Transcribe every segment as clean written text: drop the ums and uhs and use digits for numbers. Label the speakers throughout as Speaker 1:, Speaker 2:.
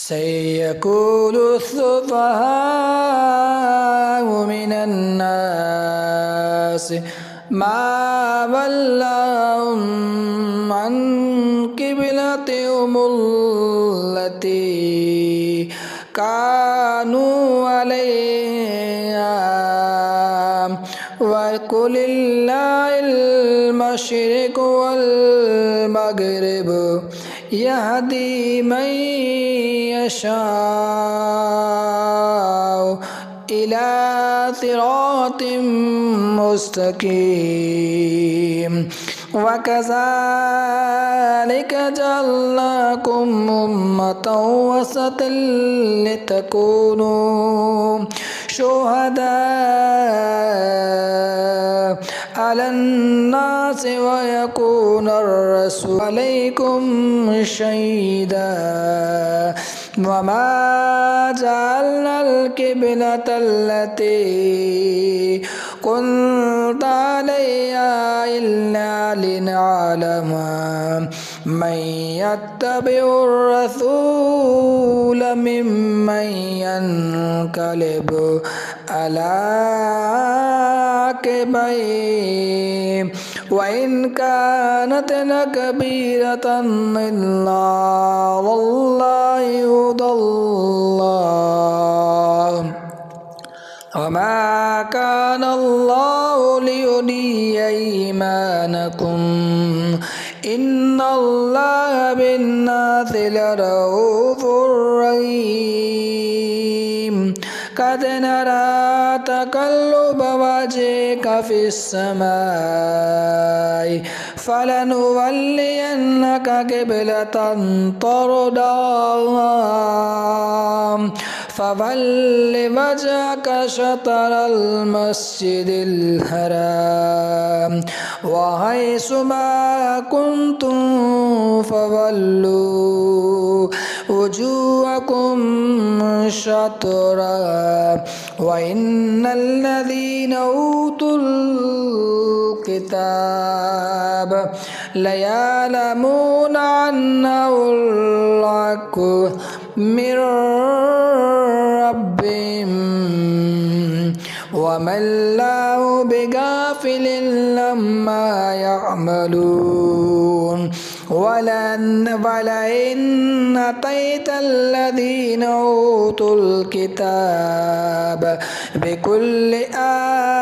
Speaker 1: سيقول السفهاء من الناس ما ولاهم عن قبلتهم التي كانوا عليها وقل لله المشرق والمغرب يهدي من يشاء إلى صراط مستقيم وكذلك جعلناكم أمة وسطا لتكونوا شهداء على الناس ويكون الرسول عليكم شهيدا وما جعلنا القبلة التي كنت عليها إلا لنعلم من يتبع الرسول ممن ينقلب على عقبيه وإن كانت لكبيرة إلا والله يهدى الله وما كان الله ليضيع إيمانكم إن الله بالناس لرؤوف رحيم قد نرى تقلب وجهك في السماء فلنولينك قبلة ترضاها فول وجهك شطر المسجد الحرام وحيث ما كنتم فولوا وجوهكم شطرا وإن الذين أوتوا الكتاب ليعلمون أنه الحق من ربهم وما الله بغافل عما يعملون ولئن أتيت الذين أوتوا الكتاب بكل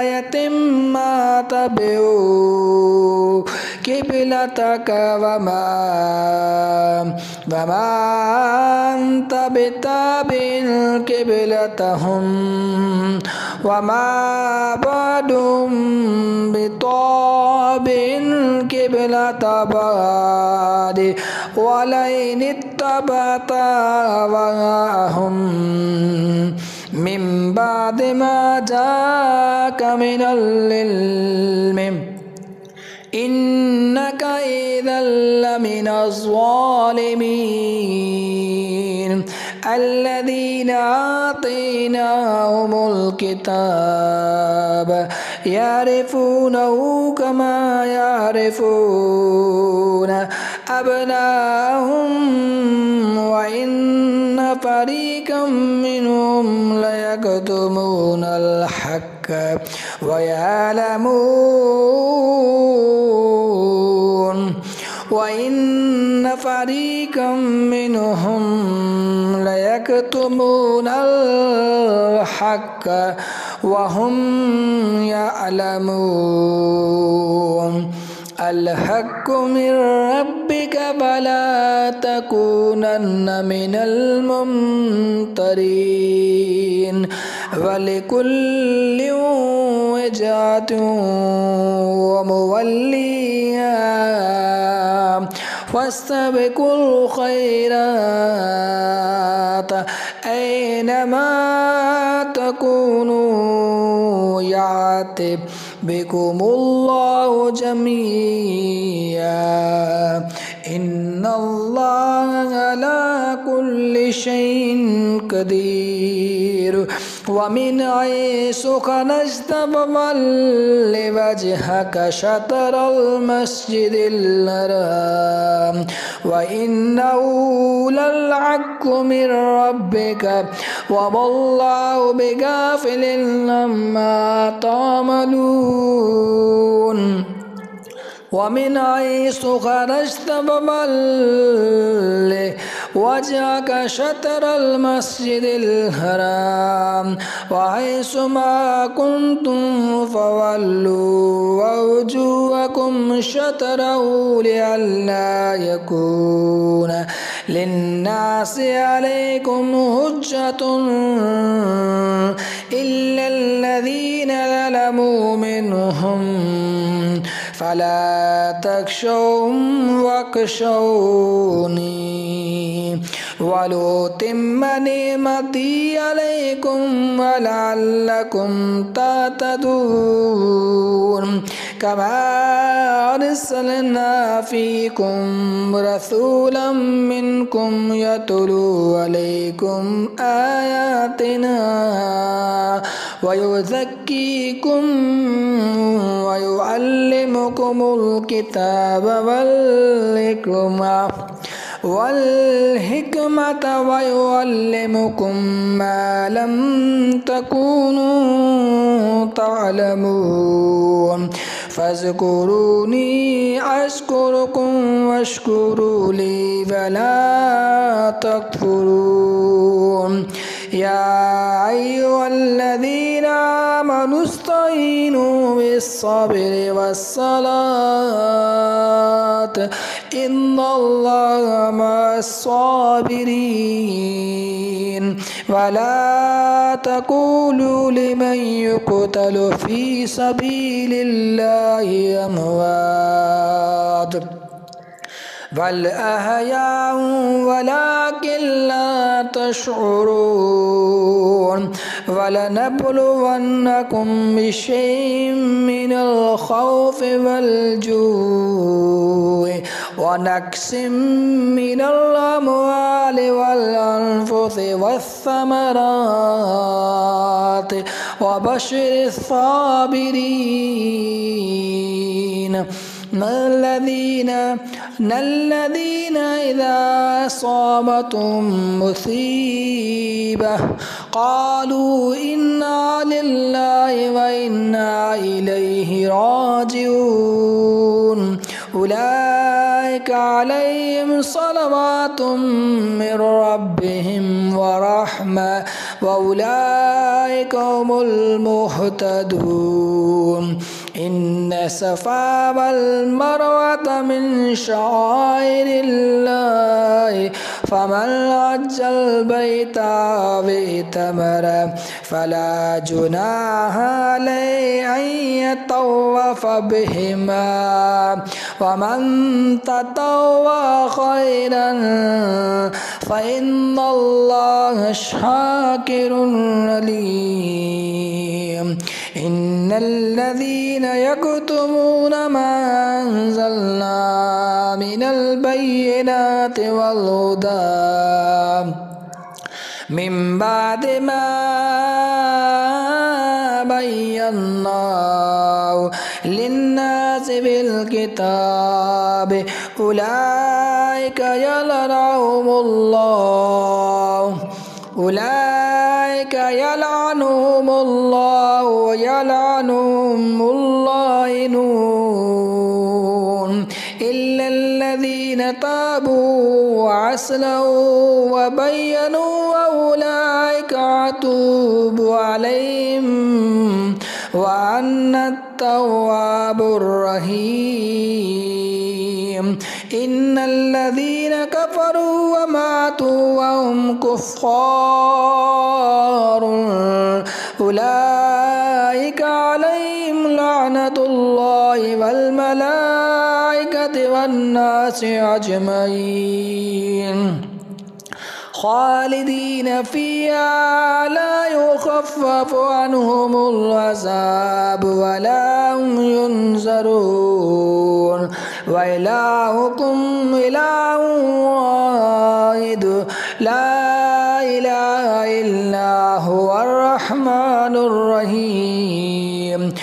Speaker 1: آية ما تبعوا قبلتك وما أنت بتابع قبلتهم وما بعدهم بطابع قبلة بعد ولئن اتبعت أهواءهم من بعد ما جاءك من العلم إنك إذا لمن الظالمين الذين آتيناهم الكتاب يعرفونه كما يعرفون أبناءهم وإن فريقا منهم ليكتمون الحق ويعلمون وإن فريقا منهم ليكتمون الحق وهم يعلمون الحق من ربك فلا تكونن من الممترين ولكل وجهة وموليها فاستبقوا الخيرات أينما تكونوا يأتي بكم الله جميعا إن الله على كل شيء قدير ومن حيث خرجت فول وجهك شطر المسجد الحرام وإنه للحق من ربك وما الله بغافل عما تعملون ومن حيث خرجت فول وجهك شطر المسجد الحرام وحيث ما كنتم فولوا وجوهكم شطره لئلا يكون للناس عليكم حجة إلا الذين ظلموا منهم فلا تخشوهم واخشوني ولأتم نعمتي عليكم ولعلكم تهتدون كما أرسلنا فيكم رسولا منكم يتلو عليكم آياتنا ويزكيكم ويعلمكم الكتاب والحكمة ويعلمكم ما لم تكونوا تعلمون فاذكروني أذكركم واشكروا لي فلا تكفرون يا أيها الذين آمنوا استعينوا بالصبر والصلاة إن الله مع الصابرين ولا تقولوا لمن يقتل في سبيل الله أموات بل أحياء ولكن لا تشعرون ولنبلونكم بشيء من الخوف والجوع ونقص من الأموال والأنفس والثمرات وبشر الصابرين الذين إذا أصابتهم مصيبة قالوا إنا لله وإنا إليه راجعون أولئك عليهم صلوات من ربهم ورحمة وأولئك هم المهتدون إن الصفا والمروة من شعائر الله فمن حج البيت أو اعتمر فلا جناح عليه أن يطوف بهما ومن تطوع خيرا فإن الله شاكر عليم إن الذين يكتمون ما أنزلنا من البينات والهدى من بعد ما بيناه للناس بالكتاب أولئك يلعنهم الله ويلعنهم اللاعنون إلا الذين تابوا وأصلحوا وبينوا وأولئك أتوب عليهم وأنا التواب الرحيم إن الذين كفروا وماتوا وهم كفار أولئك عليهم لعنة الله والملائكة والناس أجمعين خالدين فيها لا يخفف عنهم العذاب ولا هم ينذرون وإلهكم إله واحد لا إله إلا هو الرحمن الرحيم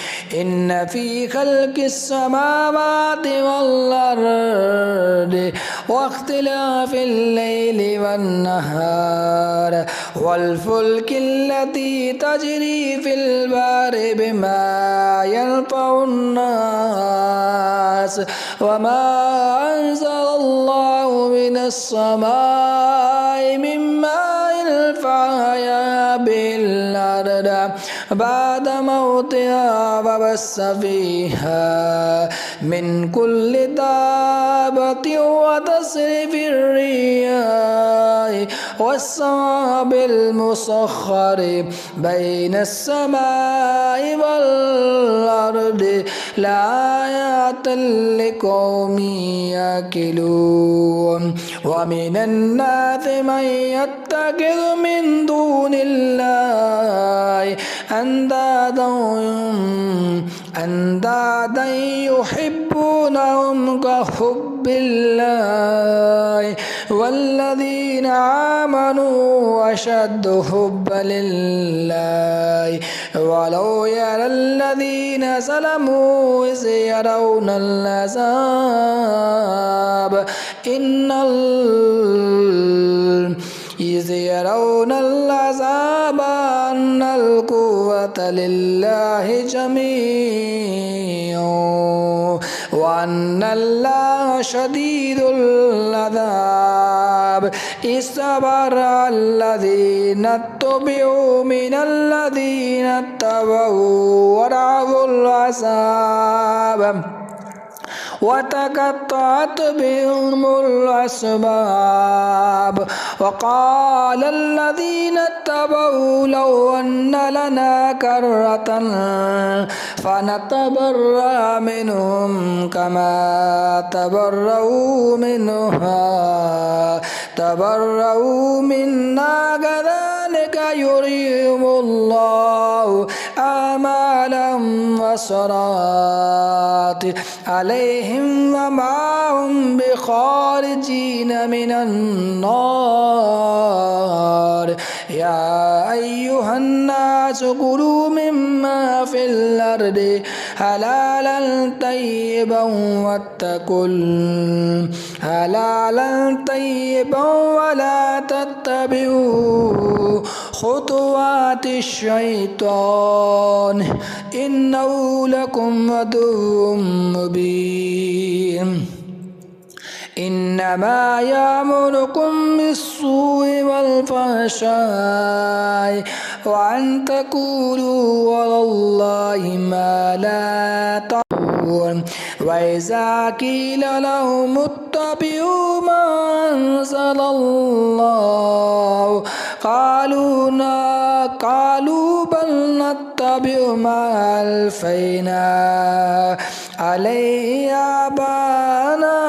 Speaker 1: إن في خلق السماوات والأرض واختلاف الليل والنهار والفلك التي تجري في البحر بما ينفع الناس وما أنزل الله من السماء من ماء فأحيا به الأرض بعد موتها وبث فيها من كل دابة وتصريف الرياح والسحاب المسخر بين السماء والأرض لآيات لقوم يعقلون ومن الناس من يتخذ من دون الله أندادا يحبونهم كحب الله والذين آمنوا أشد حبا لله ولو يرى الذين ظلموا إذ يرون العذاب إذ يرون العذاب أن القوة لله جميعا وأن الله شديد العذاب استبرأ الذين اتبعوا من الذين اتبعوا ورأوا العذاب وتقطعت بهم الأسباب وقال الذين اتبعوا لو أن لنا كرة فنتبرأ منهم كما تبرأوا منا كذلك يريهم الله أعمالهم وسرات عليهم وما هم بخارجين من النار يا أيها الناس كلوا مما في الأرض حلالا طيبا ولا تتبعوا خطوات الشيطان إنه لكم عدو مبين إنما يأمركم بالسوء والفحشاء وأن تقولوا على الله ما لا تعلمون وإذا قيل لهم اتبعوا ما أنزل الله قالوا بل نتبع ما ألفينا عليه آباءنا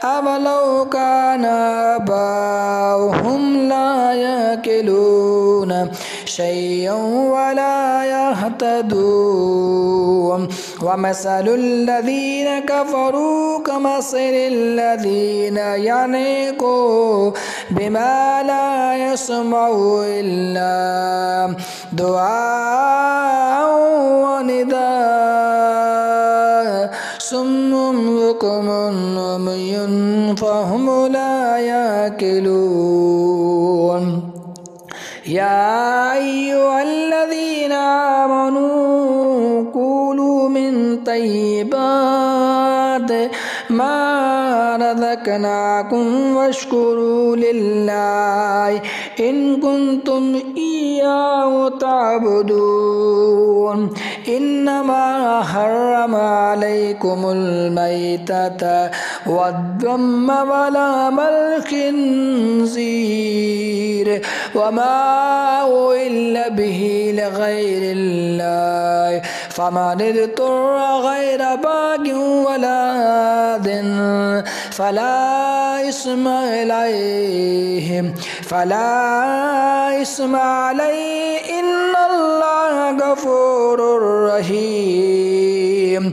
Speaker 1: أولو كان آباؤهم لا يأكلون شيئا ولا يهتدون ومثل الذين كفروا كمثل الذين ينعقوا بما لا يسمع إلا دعاء ونداء صم بكم عمي فهم لا يأكلون يا أيها الذين آمنوا كلوا من طيبات ما رزقناكم واشكروا لله إن كنتم إياه تعبدون إنما حرم عليكم الميتة والدم ولحم الخنزير وما أهل به لغير الله فمن اضطر غير باغ ولا عاد فلا إثم عليه إن الله غفور رحيم.